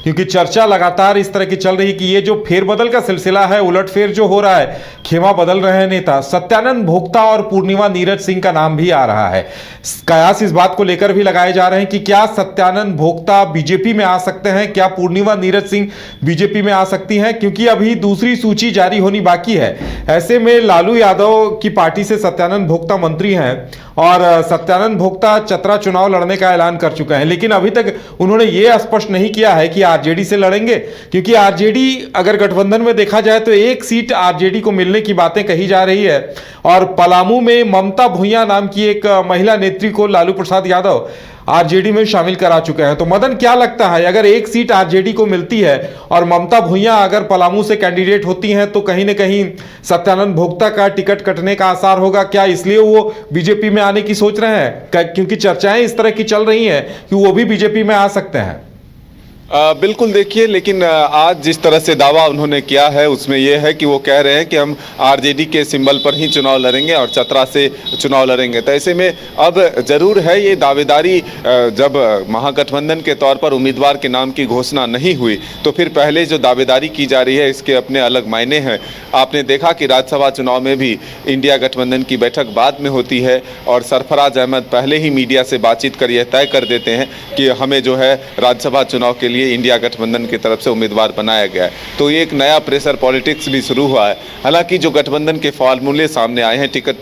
क्योंकि चर्चा लगातार इस तरह की चल रही कि ये जो फेरबदल का सिलसिला है, उलटफेर जो हो रहा है, खेमा बदल रहे हैं नेता, सत्यानंद भोक्ता और पूर्णिमा नीरज सिंह का नाम भी आ रहा है। कयास इस बात को लेकर भी लगाए जा रहे हैं कि क्या सत्यानंद भोक्ता बीजेपी में आ सकते हैं, क्या पूर्णिमा नीरज सिंह बीजेपी में आ सकती हैं, क्योंकि अभी दूसरी सूची जारी होनी बाकी है। ऐसे में लालू यादव की पार्टी से सत्यानंद भोक्ता मंत्री हैं और सत्यानंद भोक्ता चतरा चुनाव लड़ने का ऐलान कर चुके हैं, लेकिन अभी तक उन्होंने ये स्पष्ट नहीं किया है कि आरजेडी से लड़ेंगे, क्योंकि आरजेडी अगर गठबंधन में देखा जाए तो एक सीट आरजेडी को मिलने की बातें कही जा रही है। और पलामू में ममता भुइयां नाम की एक महिला नेत्री को लालू प्रसाद यादव आरजेडी में शामिल करा चुके हैं। तो मदन, क्या लगता है, अगर एक सीट आरजेडी को मिलती है और ममता भुइयां अगर पलामू से कैंडिडेट होती हैं तो कहीं ना कहीं सत्यानंद भोक्ता का टिकट कटने का आसार होगा? क्या इसलिए वो बीजेपी में आने की सोच रहे हैं, क्योंकि चर्चाएं इस तरह की चल रही हैं कि वो भी बीजेपी में आ सकते हैं? बिल्कुल देखिए, लेकिन आज जिस तरह से दावा उन्होंने किया है उसमें यह है कि वो कह रहे हैं कि हम आरजेडी के सिंबल पर ही चुनाव लड़ेंगे और चतरा से चुनाव लड़ेंगे। तो ऐसे में अब जरूर है ये दावेदारी, जब महागठबंधन के तौर पर उम्मीदवार के नाम की घोषणा नहीं हुई तो फिर पहले जो दावेदारी की जा रही है इसके अपने अलग मायने हैं। आपने देखा कि राज्यसभा चुनाव में भी इंडिया गठबंधन की बैठक बाद में होती है और सरफराज अहमद पहले ही मीडिया से बातचीत कर यह तय कर देते हैं कि हमें जो है राज्यसभा चुनाव के लिए इंडिया गठबंधन की तरफ से उम्मीदवार बनाया गया है। तो ये एक नया प्रेशर पॉलिटिक्स भी शुरू हुआ है। हालांकि जो गठबंधन के फार्मूले सामने आए हैं, टिकट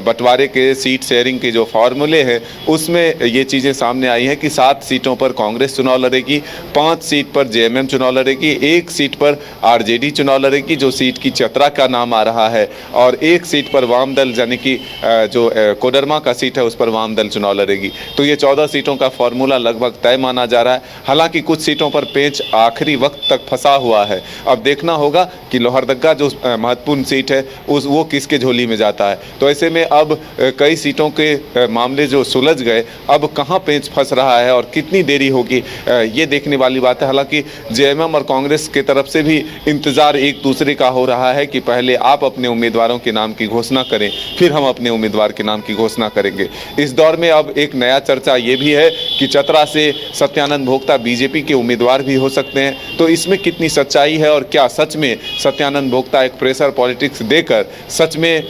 बंटवारे के, सीट शेयरिंग के जो फार्मूले हैं, उसमें ये चीज़ें सामने आई हैं कि 7 सीटों पर कांग्रेस चुनाव लड़ेगी, 5 सीट पर जेएमएम चुनाव लड़ेगी, 1 सीट पर आरजेडी चुनाव लड़ेगी जो सीट की चतरा का नाम आ रहा है, और 1 सीट पर वाम दल यानी कि जो कोडरमा का सीट है उस पर वाम दल चुनाव लड़ेगी। तो ये 14 सीटों का फॉर्मूला लगभग तय माना जा रहा है। हालांकि कुछ सीटों पर पेंच आखिरी वक्त तक फंसा हुआ है। अब देखना होगा कि लोहरदगा जो महत्वपूर्ण सीट है वो किसके झोली में जाता है। तो ऐसे में अब कई सीटों के मामले जो सुलझ गए, अब कहां पेंच फंस रहा है और कितनी देरी होगी, ये देखने वाली बात है। हालांकि जेएमएम और कांग्रेस की तरफ से भी इंतजार एक दूसरे का हो रहा है कि पहले आप अपने उम्मीदवारों के नाम की घोषणा करें, फिर हम अपने उम्मीदवार के नाम की घोषणा करेंगे। इस दौर में अब एक नया चर्चा ये भी है कि चतरा से सत्यानंद भोक्ता बीजेपी के उम्मीदवार भी हो सकते हैं। तो इसमें कितनी सच्चाई है और क्या सच में सत्यानंद भोक्ता एक प्रेशर पॉलिटिक्स देकर सच में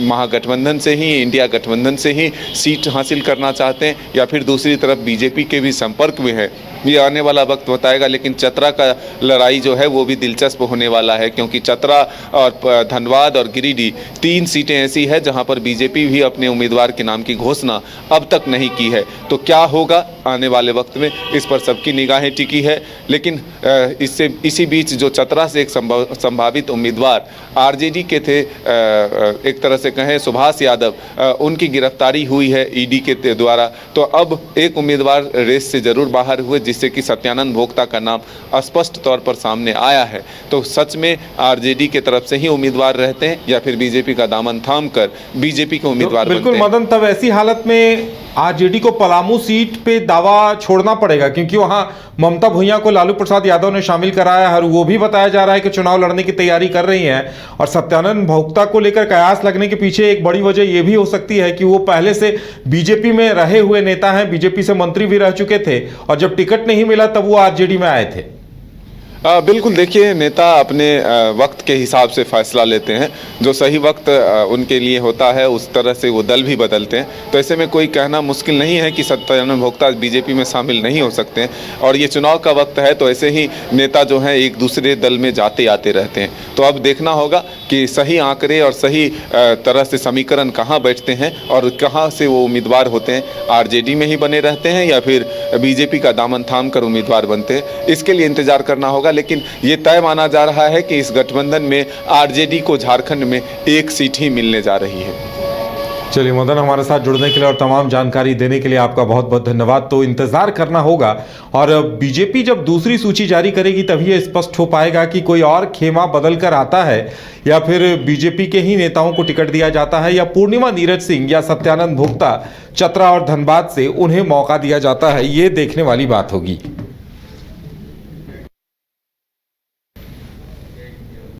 महागठबंधन से ही, इंडिया गठबंधन से ही सीट हासिल करना चाहते हैं, या फिर दूसरी तरफ बीजेपी के भी संपर्क में है, ये आने वाला वक्त बताएगा। लेकिन चतरा का लड़ाई जो है वो भी दिलचस्प होने वाला है, क्योंकि चतरा और धनबाद और गिरिडीह 3 सीटें ऐसी है जहां पर बीजेपी भी अपने उम्मीदवार के नाम की घोषणा अब तक नहीं की है। तो क्या होगा आने वाले वक्त में, इस पर सबकी निगाहें टिकी है। लेकिन इसी बीच जो चतरा से एक संभावित उम्मीदवार आरजेडी के थे, एक तरह से कहें सुभाष यादव, उनकी गिरफ्तारी हुई है ईडी के द्वारा। तो अब एक उम्मीदवार रेस से जरूर बाहर हुए, जिससे कि सत्यानंद भोक्ता का नाम स्पष्ट तौर पर सामने आया है। तो सच में आरजेडी के तरफ से ही उम्मीदवार रहते हैं या फिर बीजेपी का दामन थाम कर बीजेपी के उम्मीदवार बनते हैं? बिल्कुल मदन, तब ऐसी हालत में आरजेडी को पलामू सीट पे दावा छोड़ना पड़ेगा, क्योंकि वहां ममता भुइयां को लालू प्रसाद यादव ने शामिल कराया है और वो भी बताया जा रहा है कि चुनाव लड़ने की तैयारी कर रही हैं। और सत्यानंद भोक्ता को लेकर कयास लगने के पीछे एक बड़ी वजह यह भी हो सकती है कि वो पहले से बीजेपी में रहे हुए नेता हैं, बीजेपी से मंत्री भी रह चुके थे, और जब टिकट नहीं मिला तब वो आरजेडी में आए थे। बिल्कुल देखिए, नेता अपने वक्त के हिसाब से फैसला लेते हैं। जो सही वक्त उनके लिए होता है उस तरह से वो दल भी बदलते हैं। तो ऐसे में कोई कहना मुश्किल नहीं है कि सत्यानंद भोक्ता बीजेपी में शामिल नहीं हो सकते हैं। और ये चुनाव का वक्त है, तो ऐसे ही नेता जो हैं एक दूसरे दल में जाते आते रहते हैं। तो अब देखना होगा कि सही आंकड़े और सही तरह से समीकरण कहाँ बैठते हैं और कहाँ से वो उम्मीदवार होते हैं, आरजेडी में ही बने रहते हैं या फिर बीजेपी का दामन थाम कर उम्मीदवार बनते हैं। इसके लिए इंतजार करना होगा। लेकिन ये तय माना जा रहा है कि इस गठबंधन में आरजेडी को झारखंड में 1 सीट ही मिलने जा रही है। चलिए मदन, हमारे साथ जुड़ने के लिए और तमाम जानकारी देने के लिए आपका बहुत बहुत धन्यवाद। तो इंतजार करना होगा, और बीजेपी जब दूसरी सूची जारी करेगी तभी ये स्पष्ट हो पाएगा कि कोई और खेमा बदल कर आता है या फिर बीजेपी के ही नेताओं को टिकट दिया जाता है, या पूर्णिमा नीरज सिंह या सत्यानंद भोक्ता चतरा और धनबाद से उन्हें मौका दिया जाता है। ये देखने वाली बात होगी।